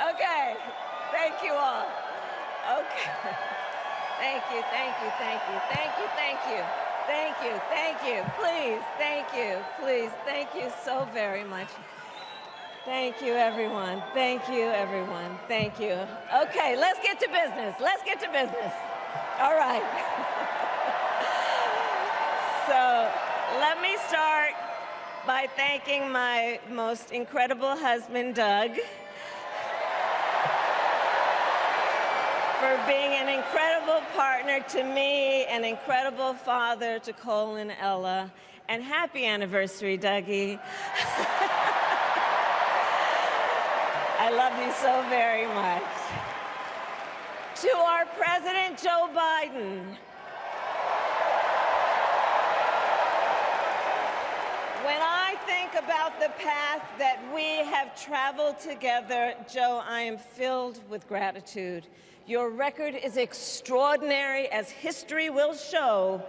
Okay. Thank you all. Okay. Thank you, thank you, thank you, thank you, thank you. Thank you, thank you, please, thank you, please, thank you so very much. Thank you, everyone. Thank you, everyone. Thank you. Okay, let's get to business. Let's get to business. All right. So let me start by thanking my most incredible husband, Doug, for being an incredible partner to me, an incredible father to Cole and Ella, and happy anniversary, Dougie. I love you so very much. To our President Joe Biden, when I think about the path that we have traveled together, Joe, I am filled with gratitude. Your record is extraordinary, as history will show,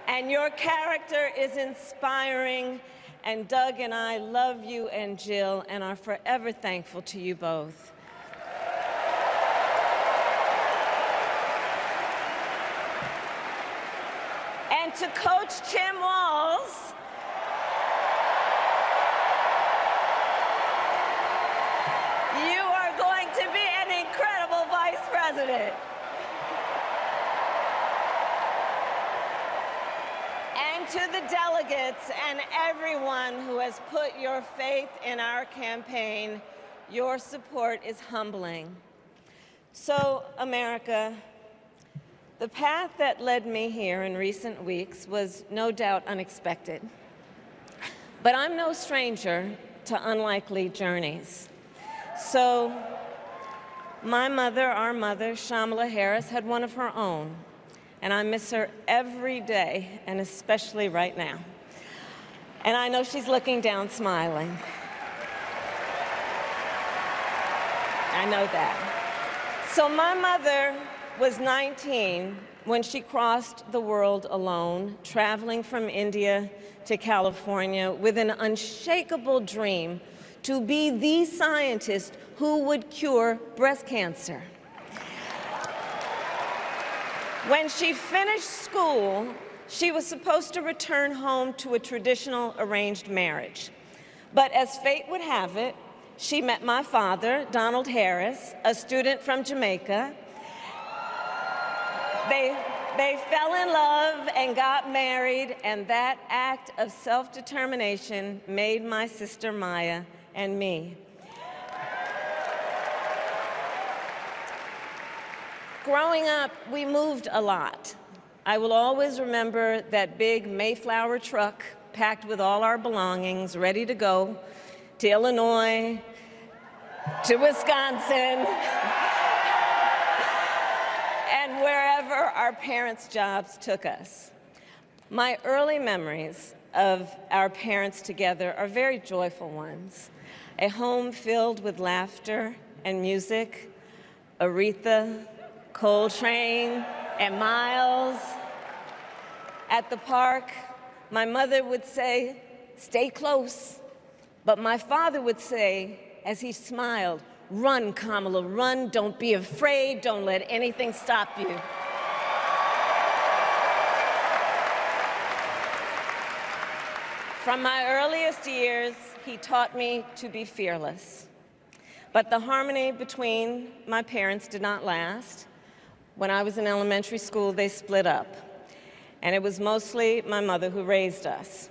and your character is inspiring. And Doug and I love you and Jill and are forever thankful to you both. And to Coach Tim Walz, you are going to be an incredible vice president. And to the delegates and everyone who has put your faith in our campaign, your support is humbling. So, America, the path that led me here in recent weeks was no doubt unexpected. But I'm no stranger to unlikely journeys. So, my mother, our mother, Kamala Harris, had one of her own. And I miss her every day, and especially right now. And I know she's looking down smiling. I know that. So my mother was 19 when she crossed the world alone, traveling from India to California with an unshakable dream to be the scientist who would cure breast cancer. When she finished school, she was supposed to return home to a traditional arranged marriage. But as fate would have it, she met my father, Donald Harris, a student from Jamaica. They fell in love and got married, and that act of self-determination made my sister Maya and me. Growing up, we moved a lot. I will always remember that big Mayflower truck packed with all our belongings, ready to go to Illinois, to Wisconsin, and wherever our parents' jobs took us. My early memories of our parents together are very joyful ones. A home filled with laughter and music, Aretha, Coltrane, and Miles. At the park, my mother would say, "Stay close." But my father would say, as he smiled, "Run, Kamala, run. Don't be afraid. Don't let anything stop you." From my earliest years, he taught me to be fearless. But the harmony between my parents did not last. When I was in elementary school, they split up, and it was mostly my mother who raised us.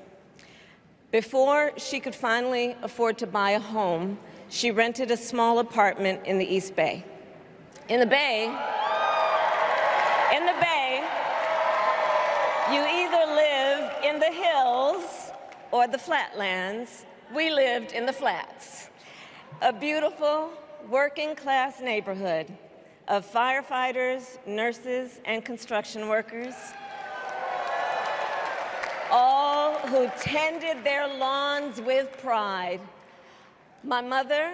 Before she could finally afford to buy a home, she rented a small apartment in the East Bay. In the Bay, you either live in the hills or the flatlands. We lived in the flats, a beautiful working-class neighborhood of firefighters, nurses, and construction workers, all who tended their lawns with pride. My mother,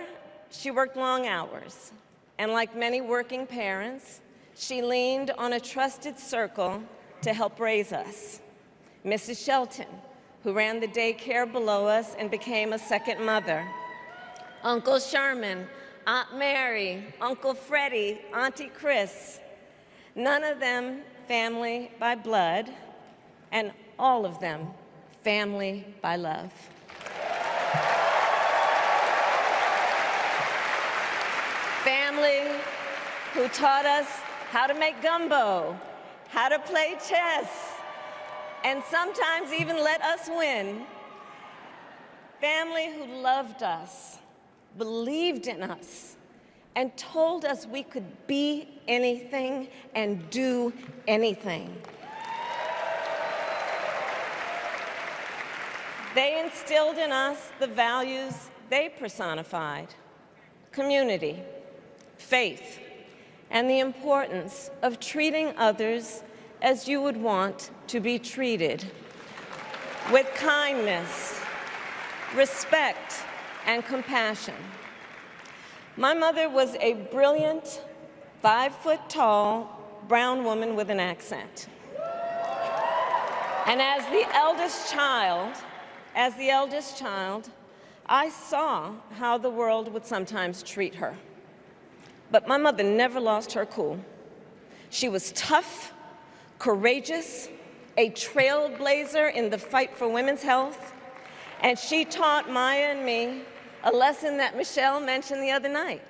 she worked long hours, and like many working parents, she leaned on a trusted circle to help raise us. Mrs. Shelton, who ran the daycare below us and became a second mother. Uncle Sherman, Aunt Mary, Uncle Freddie, Auntie Chris. None of them family by blood, and all of them family by love. Family who taught us how to make gumbo, how to play chess, and sometimes even let us win. Family who loved us, believed in us, and told us we could be anything and do anything. They instilled in us the values they personified: community, faith, and the importance of treating others as you would want to be treated, with kindness, respect, and compassion. My mother was a brilliant, 5-foot-tall, brown woman with an accent. And as the eldest child, I saw how the world would sometimes treat her. But my mother never lost her cool. She was tough, courageous, a trailblazer in the fight for women's health, and she taught Maya and me a lesson that Michelle mentioned the other night.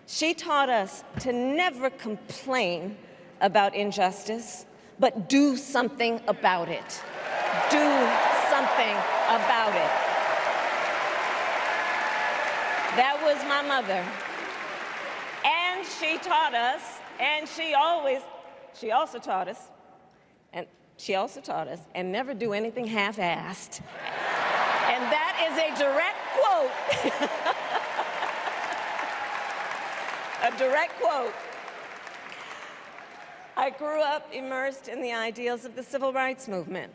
She taught us to never complain about injustice, but do something about it. Do something about it. That was my mother. And she taught us, and she also taught us, and never do anything half-assed. And that is a direct quote. A direct quote. I grew up immersed in the ideals of the civil rights movement.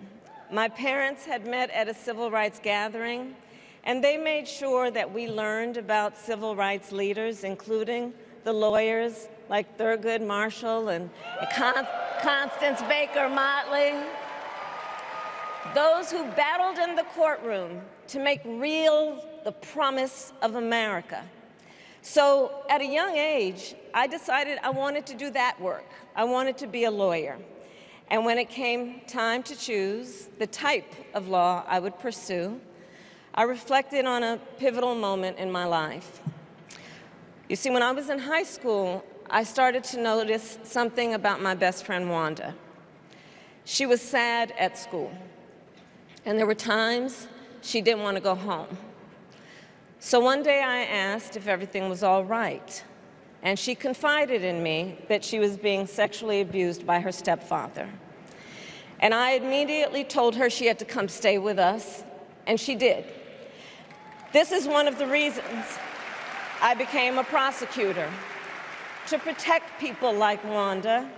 My parents had met at a civil rights gathering, and they made sure that we learned about civil rights leaders, including the lawyers like Thurgood Marshall and Constance Baker Motley, those who battled in the courtroom to make real the promise of America. So at a young age, I decided I wanted to do that work. I wanted to be a lawyer. And when it came time to choose the type of law I would pursue, I reflected on a pivotal moment in my life. You see, when I was in high school, I started to notice something about my best friend, Wanda. She was sad at school, and there were times she didn't want to go home. So one day I asked if everything was all right, and she confided in me that she was being sexually abused by her stepfather. And I immediately told her she had to come stay with us, and she did. This is one of the reasons I became a prosecutor, to protect people like Wanda,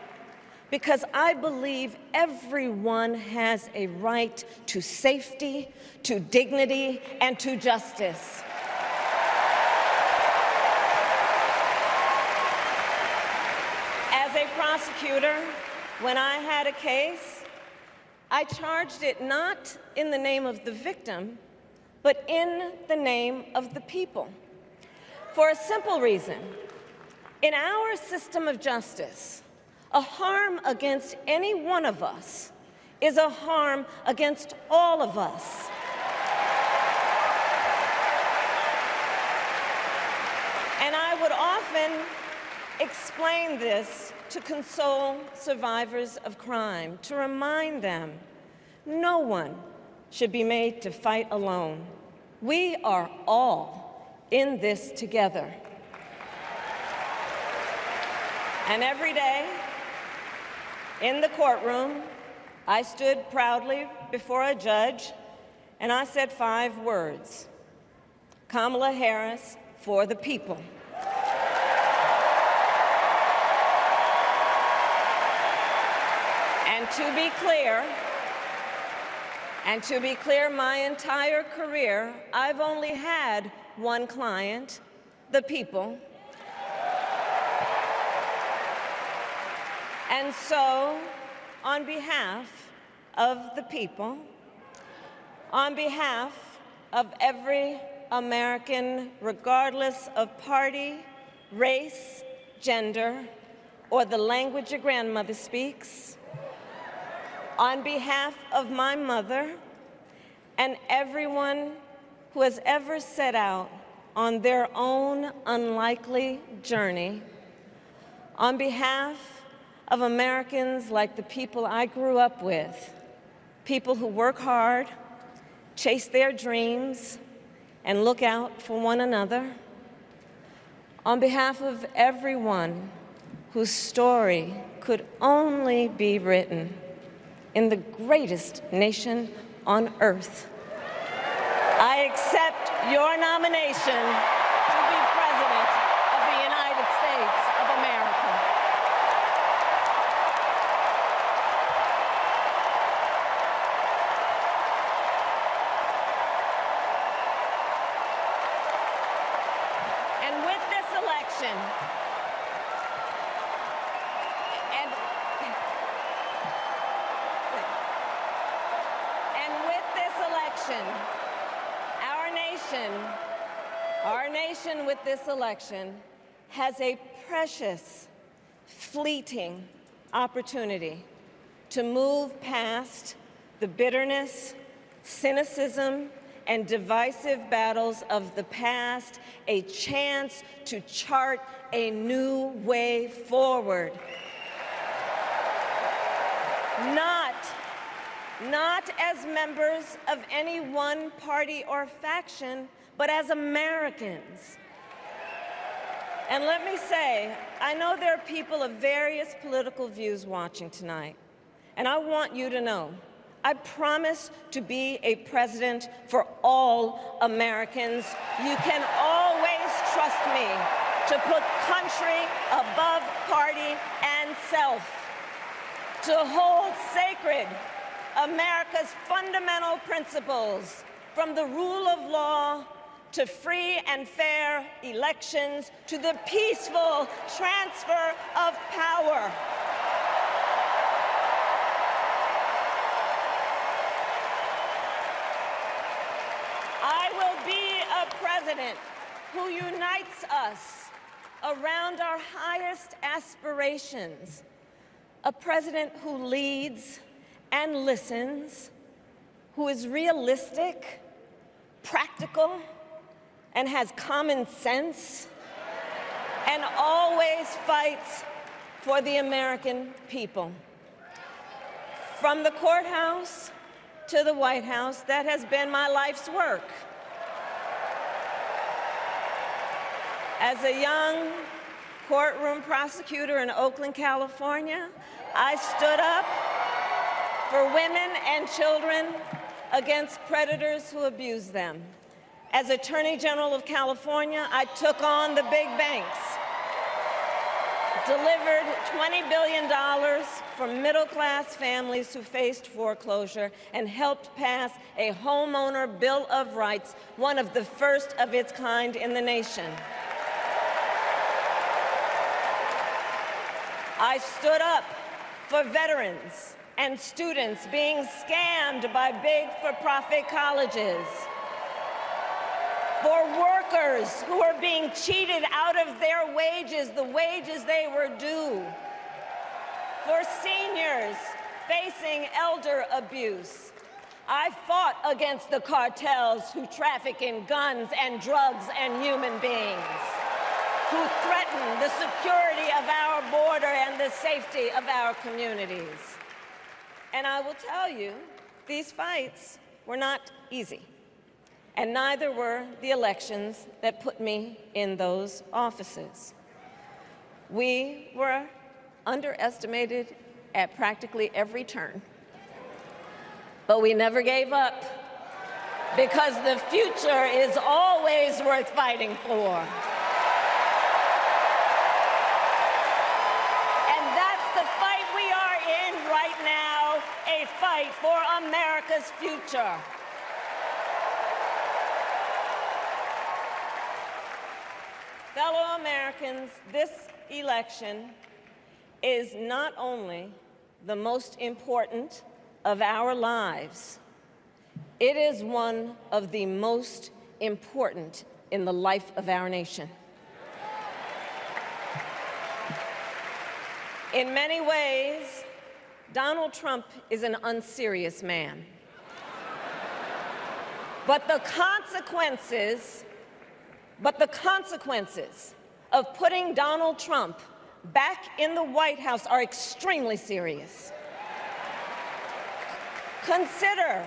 because I believe everyone has a right to safety, to dignity, and to justice. As a prosecutor, when I had a case, I charged it not in the name of the victim, but in the name of the people. For a simple reason. In our system of justice, a harm against any one of us is a harm against all of us. And I would often explain this to console survivors of crime, to remind them no one should be made to fight alone. We are all in this together. And every day, in the courtroom, I stood proudly before a judge, and I said 5 words: Kamala Harris for the people. And to be clear, my entire career, I've only had one client, the people. And so, on behalf of the people, on behalf of every American, regardless of party, race, gender, or the language your grandmother speaks, on behalf of my mother and everyone who has ever set out on their own unlikely journey, on behalf of Americans like the people I grew up with, people who work hard, chase their dreams, and look out for one another, on behalf of everyone whose story could only be written in the greatest nation on earth, I accept your nomination to be President of the United States of America. And with this election, our nation with this election has a precious, fleeting opportunity to move past the bitterness, cynicism, and divisive battles of the past, a chance to chart a new way forward. Not as members of any one party or faction, but as Americans. And let me say, I know there are people of various political views watching tonight, and I want you to know, I promise to be a president for all Americans. You can always trust me to put country above party and self, to hold sacred America's fundamental principles, from the rule of law to free and fair elections to the peaceful transfer of power. I will be a president who unites us around our highest aspirations, a president who leads and listens, who is realistic, practical, and has common sense, and always fights for the American people. From the courthouse to the White House, that has been my life's work. As a young courtroom prosecutor in Oakland, California, I stood up for women and children against predators who abuse them. As Attorney General of California, I took on the big banks, delivered $20 billion for middle-class families who faced foreclosure, and helped pass a homeowner Bill of Rights, one of the first of its kind in the nation. I stood up for veterans and students being scammed by big for-profit colleges, for workers who are being cheated out of their wages, the wages they were due, for seniors facing elder abuse. I fought against the cartels who traffic in guns and drugs and human beings, who threaten the security of our border and the safety of our communities. And I will tell you, these fights were not easy, and neither were the elections that put me in those offices. We were underestimated at practically every turn, but we never gave up, because the future is always worth fighting for. A fight for America's future. Fellow Americans, this election is not only the most important of our lives, it is one of the most important in the life of our nation. In many ways, Donald Trump is an unserious man. But the consequences of putting Donald Trump back in the White House are extremely serious. Consider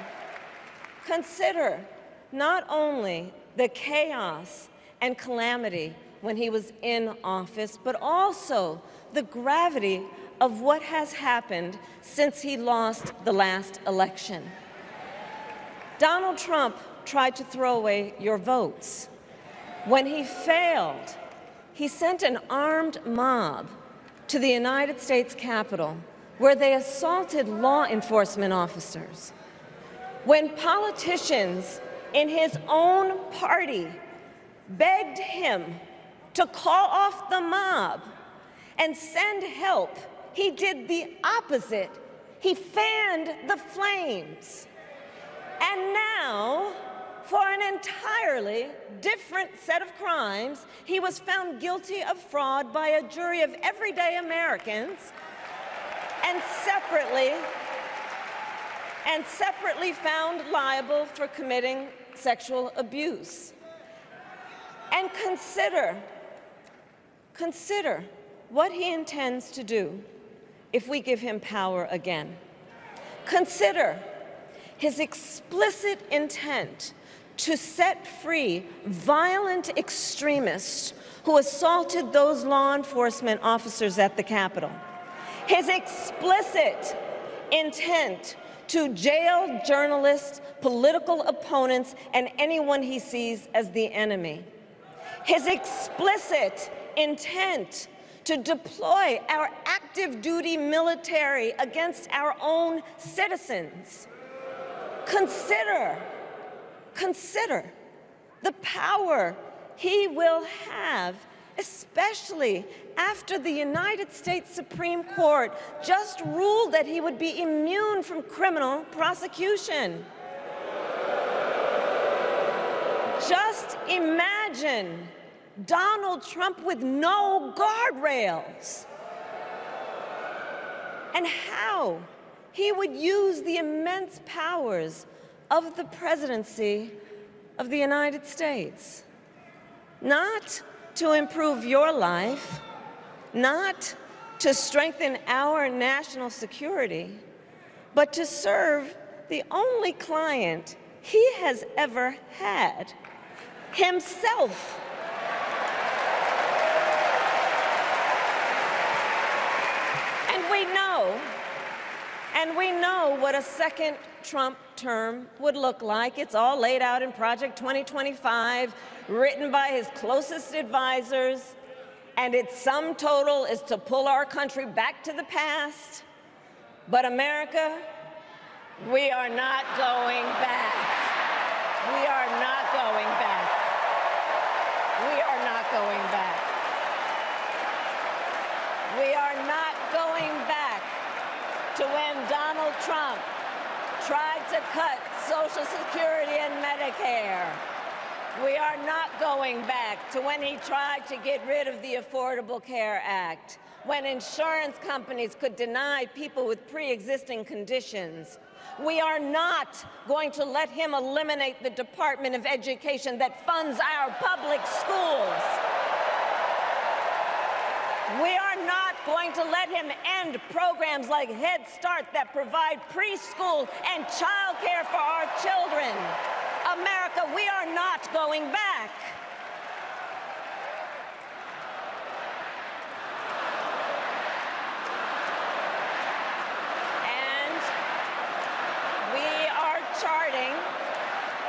not only the chaos and calamity when he was in office, but also the gravity of what has happened since he lost the last election. Donald Trump tried to throw away your votes. When he failed, he sent an armed mob to the United States Capitol, where they assaulted law enforcement officers. When politicians in his own party begged him to call off the mob and send help, he did the opposite. He fanned the flames. And now, for an entirely different set of crimes, he was found guilty of fraud by a jury of everyday Americans and separately found liable for committing sexual abuse. And consider what he intends to do if we give him power again. Consider his explicit intent to set free violent extremists who assaulted those law enforcement officers at the Capitol. His explicit intent to jail journalists, political opponents, and anyone he sees as the enemy. His explicit intent to deploy our active duty military against our own citizens. Consider the power he will have, especially after the United States Supreme Court just ruled that he would be immune from criminal prosecution. Just imagine Donald Trump with no guardrails, and how he would use the immense powers of the presidency of the United States, not to improve your life, not to strengthen our national security, but to serve the only client he has ever had, himself. And we know what a second Trump term would look like. It's all laid out in Project 2025, written by his closest advisors, and its sum total is to pull our country back to the past. But America, we are not going back. We are not going back. We are not going back. We are not going back to when Donald Trump tried to cut Social Security and Medicare. We are not going back to when he tried to get rid of the Affordable Care Act, when insurance companies could deny people with pre-existing conditions. We are not going to let him eliminate the Department of Education that funds our public schools. We are not going to let him end programs like Head Start that provide preschool and child care for our children. America, we are not going back.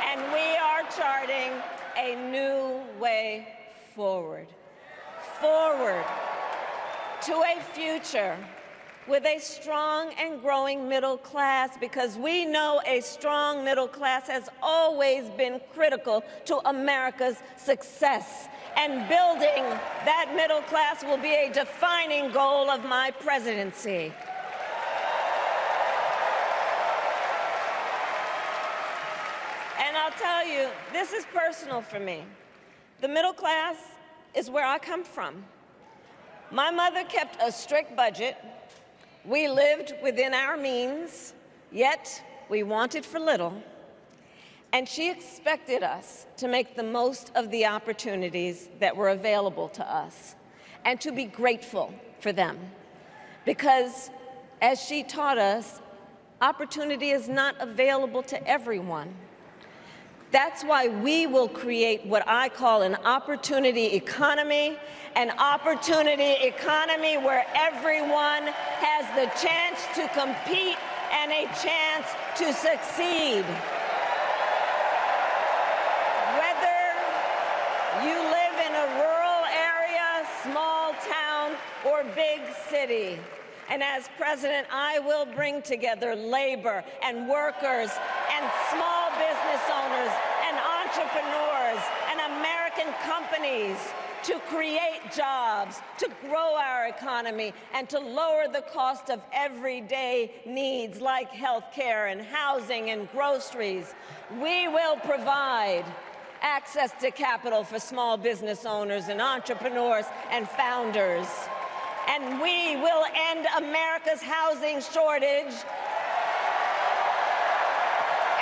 And we are charting a new way forward. To a future with a strong and growing middle class, because we know a strong middle class has always been critical to America's success. And building that middle class will be a defining goal of my presidency. And I'll tell you, this is personal for me. The middle class is where I come from. My mother kept a strict budget. We lived within our means, yet we wanted for little. And she expected us to make the most of the opportunities that were available to us and to be grateful for them. Because, as she taught us, opportunity is not available to everyone. That's why we will create what I call an opportunity economy where everyone has the chance to compete and a chance to succeed. Whether you live in a rural area, small town, or big city. And as president, I will bring together labor and workers and small business owners and entrepreneurs and American companies to create jobs, to grow our economy, and to lower the cost of everyday needs like health care and housing and groceries. We will provide access to capital for small business owners and entrepreneurs and founders. And we will end America's housing shortage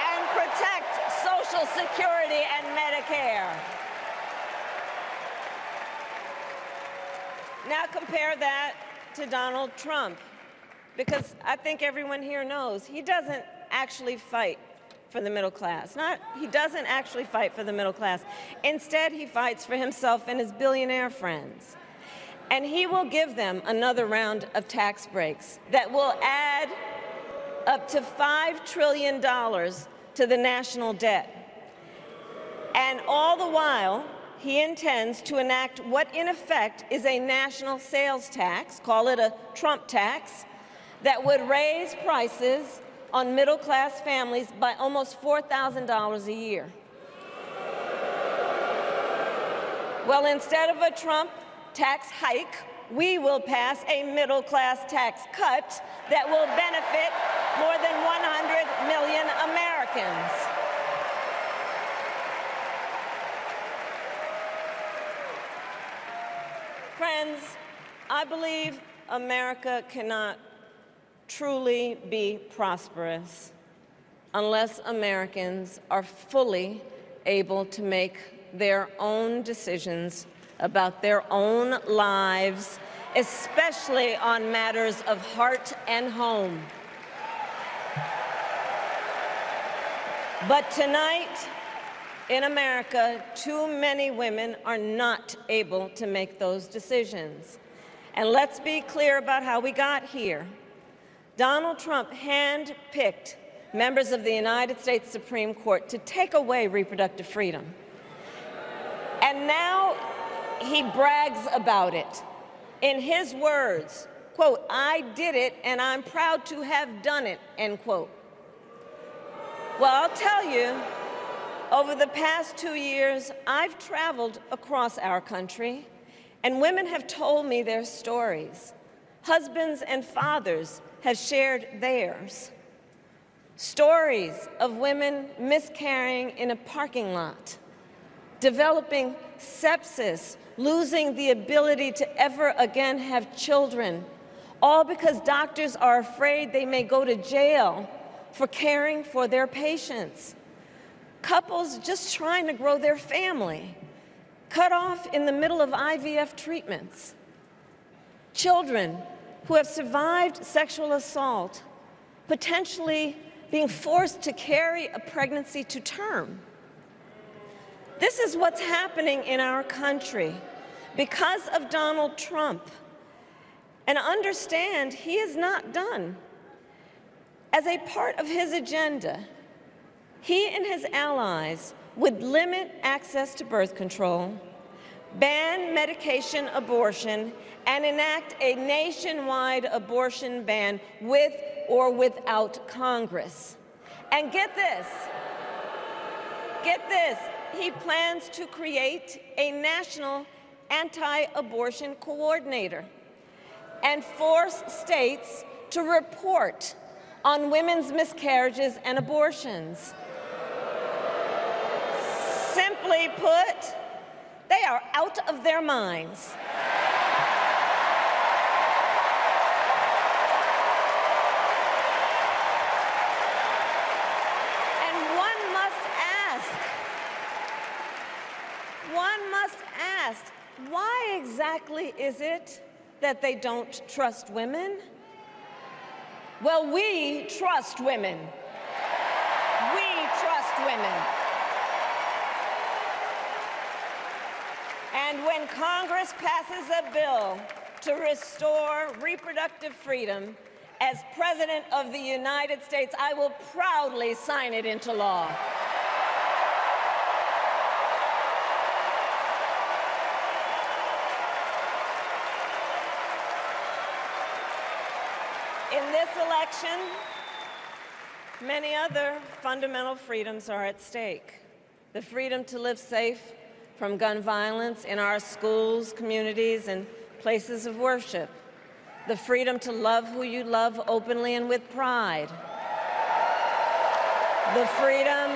and protect Social Security and Medicare. Now compare that to Donald Trump, because I think everyone here knows he doesn't actually fight for the middle class. He doesn't actually fight for the middle class. Instead, he fights for himself and his billionaire friends. And he will give them another round of tax breaks that will add up to $5 trillion to the national debt. And all the while, he intends to enact what in effect is a national sales tax, call it a Trump tax, that would raise prices on middle-class families by almost $4,000 a year. Well, instead of a Trump tax hike, we will pass a middle-class tax cut that will benefit more than 100 million Americans. Friends, I believe America cannot truly be prosperous unless Americans are fully able to make their own decisions about their own lives, especially on matters of heart and home. But tonight, in America, too many women are not able to make those decisions. And let's be clear about how we got here. Donald Trump handpicked members of the United States Supreme Court to take away reproductive freedom. And now he brags about it. In his words, quote, "I did it and I'm proud to have done it," end quote. Well, I'll tell you, over the past 2 years, I've traveled across our country, and women have told me their stories. Husbands and fathers have shared theirs. Stories of women miscarrying in a parking lot, developing sepsis, losing the ability to ever again have children, all because doctors are afraid they may go to jail for caring for their patients. Couples just trying to grow their family, cut off in the middle of IVF treatments. Children who have survived sexual assault, potentially being forced to carry a pregnancy to term. This is what's happening in our country because of Donald Trump. And understand, he is not done. As a part of his agenda, he and his allies would limit access to birth control, ban medication abortion, and enact a nationwide abortion ban with or without Congress. And get this, he plans to create a national anti-abortion coordinator and force states to report on women's miscarriages and abortions. Simply put, they are out of their minds. exactly is it that they don't trust women? Well, we trust women. We trust women. And when Congress passes a bill to restore reproductive freedom, as President of the United States, I will proudly sign it into law. In this election, many other fundamental freedoms are at stake. The freedom to live safe from gun violence in our schools, communities, and places of worship. The freedom to love who you love openly and with pride. The freedom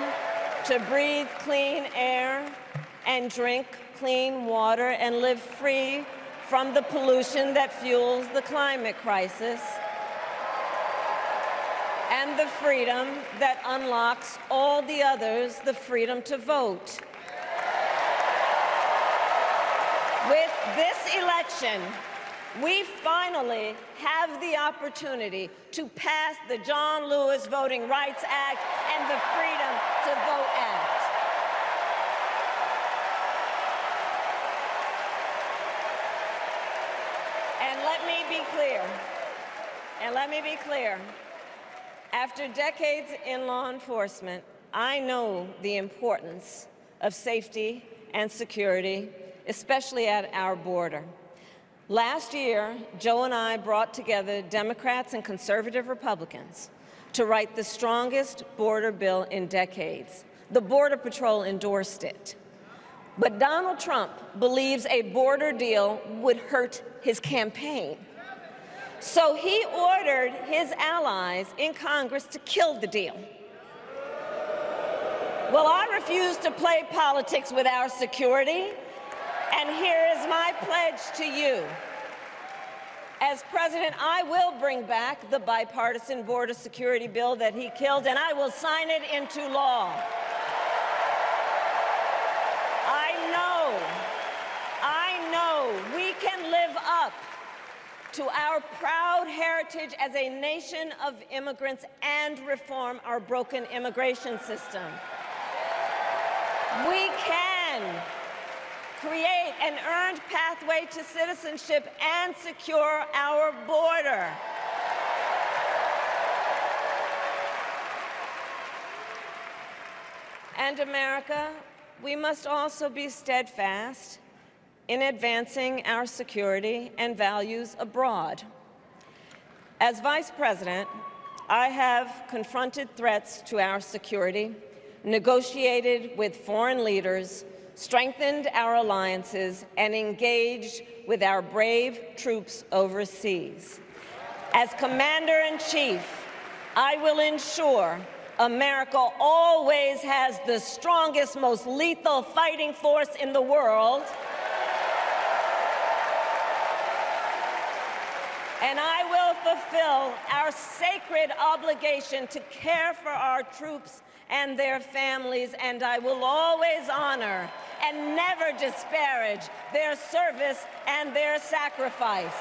to breathe clean air and drink clean water and live free from the pollution that fuels the climate crisis. And the freedom that unlocks all the others, the freedom to vote. With this election, we finally have the opportunity to pass the John Lewis Voting Rights Act and the Freedom to Vote Act. And let me be clear, after decades in law enforcement, I know the importance of safety and security, especially at our border. Last year, Joe and I brought together Democrats and conservative Republicans to write the strongest border bill in decades. The Border Patrol endorsed it. But Donald Trump believes a border deal would hurt his campaign. So he ordered his allies in Congress to kill the deal. Well, I refuse to play politics with our security. And here is my pledge to you. As president, I will bring back the bipartisan border security bill that he killed, and I will sign it into law. I know we can live up to our proud heritage as a nation of immigrants and reform our broken immigration system. We can create an earned pathway to citizenship and secure our border. And America, we must also be steadfast in advancing our security and values abroad. As Vice President, I have confronted threats to our security, negotiated with foreign leaders, strengthened our alliances, and engaged with our brave troops overseas. As Commander-in-Chief, I will ensure America always has the strongest, most lethal fighting force in the world, and I will fulfill our sacred obligation to care for our troops and their families, and I will always honor and never disparage their service and their sacrifice.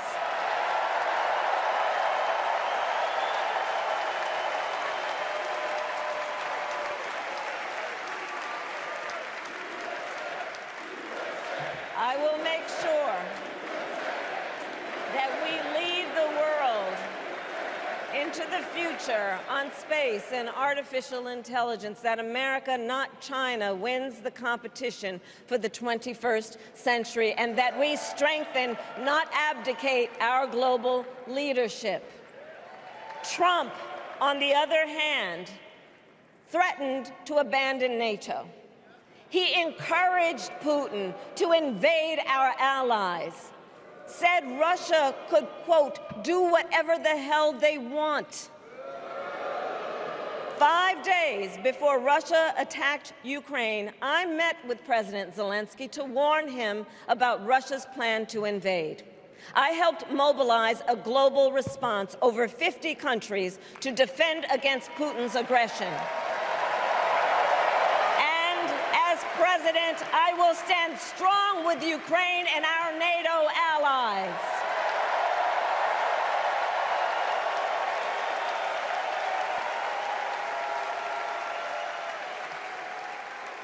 I will make sure that we lead the world into the future on space and artificial intelligence, that America, not China, wins the competition for the 21st century, and that we strengthen, not abdicate, our global leadership. Trump, on the other hand, threatened to abandon NATO. He encouraged Putin to invade our allies, said Russia could, quote, do whatever the hell they want. 5 days before Russia attacked Ukraine, I met with President Zelensky to warn him about Russia's plan to invade. I helped mobilize a global response, over 50 countries, to defend against Putin's aggression. And as President President, I will stand strong with Ukraine and our NATO allies.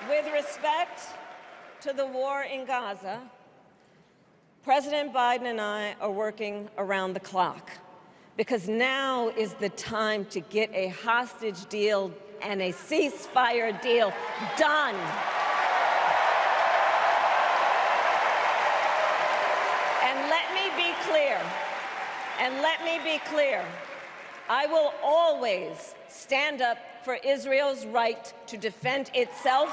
With respect to the war in Gaza, President Biden and I are working around the clock because now is the time to get a hostage deal and a ceasefire deal done. And let me be clear, I will always stand up for Israel's right to defend itself,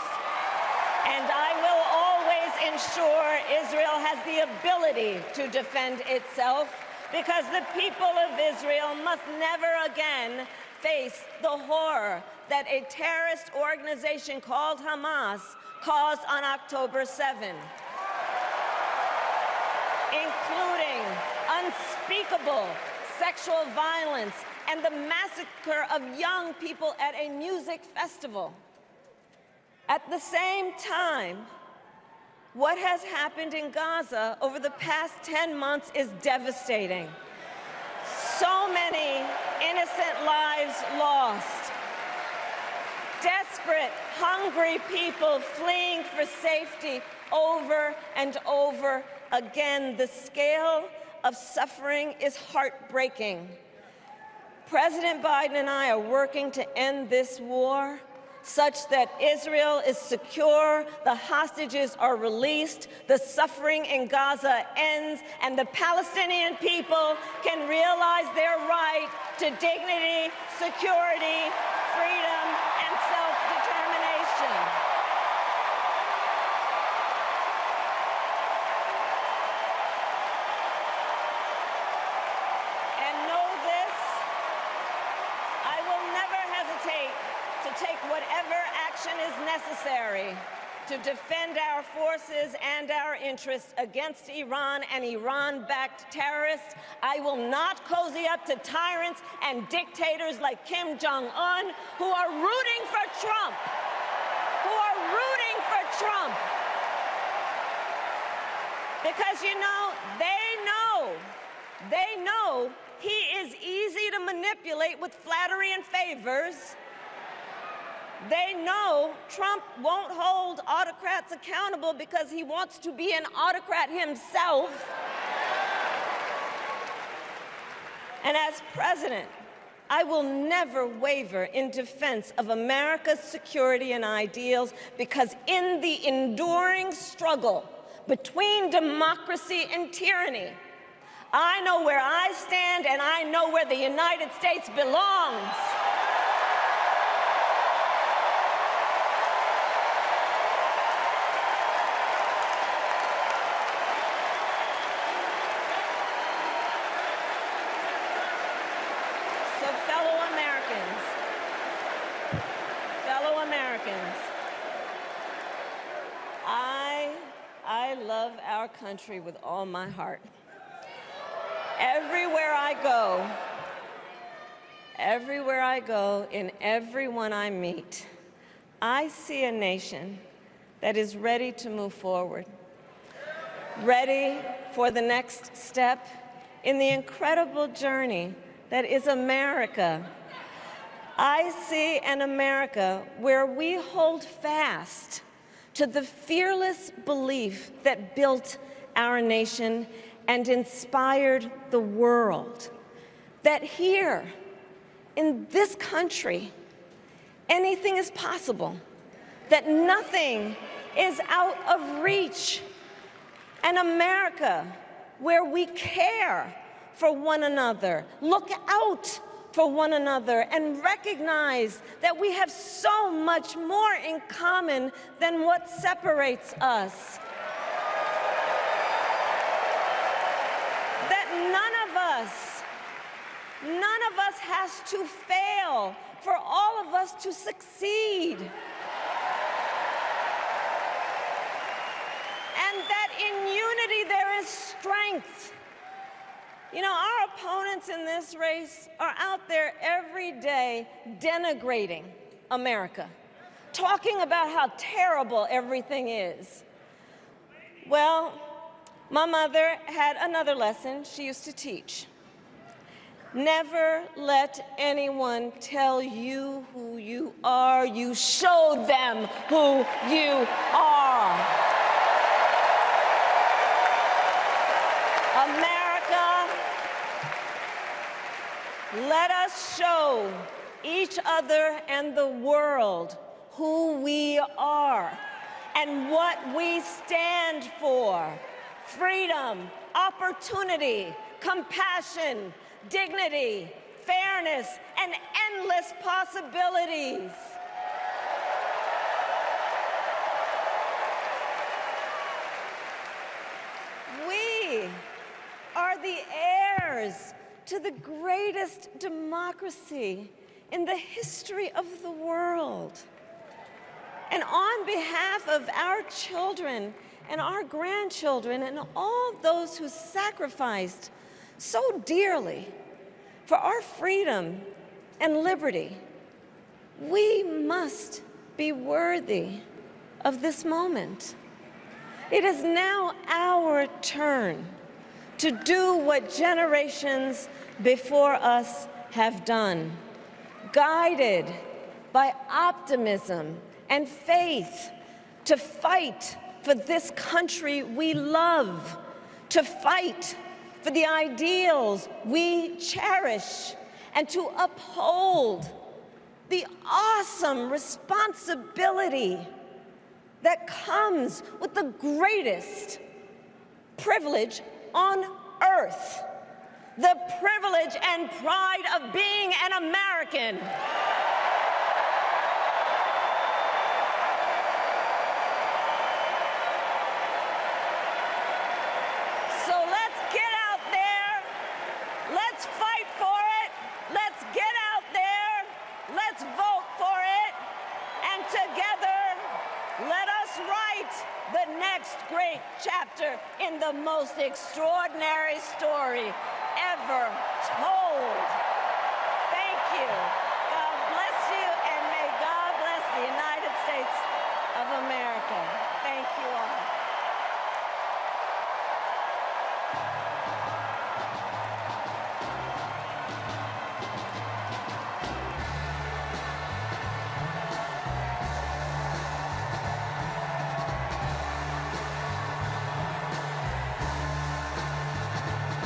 and I will always ensure Israel has the ability to defend itself, because the people of Israel must never again face the horror that a terrorist organization called Hamas caused on October 7, including unspeakable sexual violence and the massacre of young people at a music festival. At the same time, what has happened in Gaza over the past 10 months is devastating. So many innocent lives lost. Desperate, hungry people fleeing for safety over and over again. The scale of suffering is heartbreaking. President Biden and I are working to end this war such that Israel is secure, the hostages are released, the suffering in Gaza ends, and the Palestinian people can realize their right to dignity, security, freedom, and self-determination. And know this, I will never hesitate to take whatever action is necessary to defend our forces and our interests against Iran and Iran-backed terrorists. I will not cozy up to tyrants and dictators like Kim Jong-un who are rooting for Trump, Because, you know, they know he is easy to manipulate with flattery and favors. They know Trump won't hold autocrats accountable because he wants to be an autocrat himself. And as president, I will never waver in defense of America's security and ideals, because in the enduring struggle between democracy and tyranny, I know where I stand and I know where the United States belongs. So fellow Americans, I love our country with all my heart. Everywhere I go, in everyone I meet, I see a nation that is ready to move forward, ready for the next step in the incredible journey that is America. I see an America where we hold fast to the fearless belief that built our nation and inspired the world, that here, in this country, anything is possible, that nothing is out of reach. An America where we care for one another, look out for one another, and recognize that we have so much more in common than what separates us. That none of us has to fail for all of us to succeed. And that in unity there is strength. You know, our opponents in this race are out there every day denigrating America, talking about how terrible everything is. Well, my mother had another lesson she used to teach. Never let anyone tell you who you are. You show them who you are. America, let us show each other and the world who we are and what we stand for. Freedom, opportunity, compassion, dignity, fairness, and endless possibilities. We are the heirs to the greatest democracy in the history of the world. And on behalf of our children and our grandchildren and all those who sacrificed so dearly for our freedom and liberty, we must be worthy of this moment. It is now our turn to do what generations before us have done, guided by optimism and faith, to fight for this country we love, to fight for the ideals we cherish, and to uphold the awesome responsibility that comes with the greatest privilege on earth, the privilege and pride of being an American. So let's get out there, let's fight for it, let's get out there, let's vote for it, and together, let us write the next great chapter in the most extraordinary story ever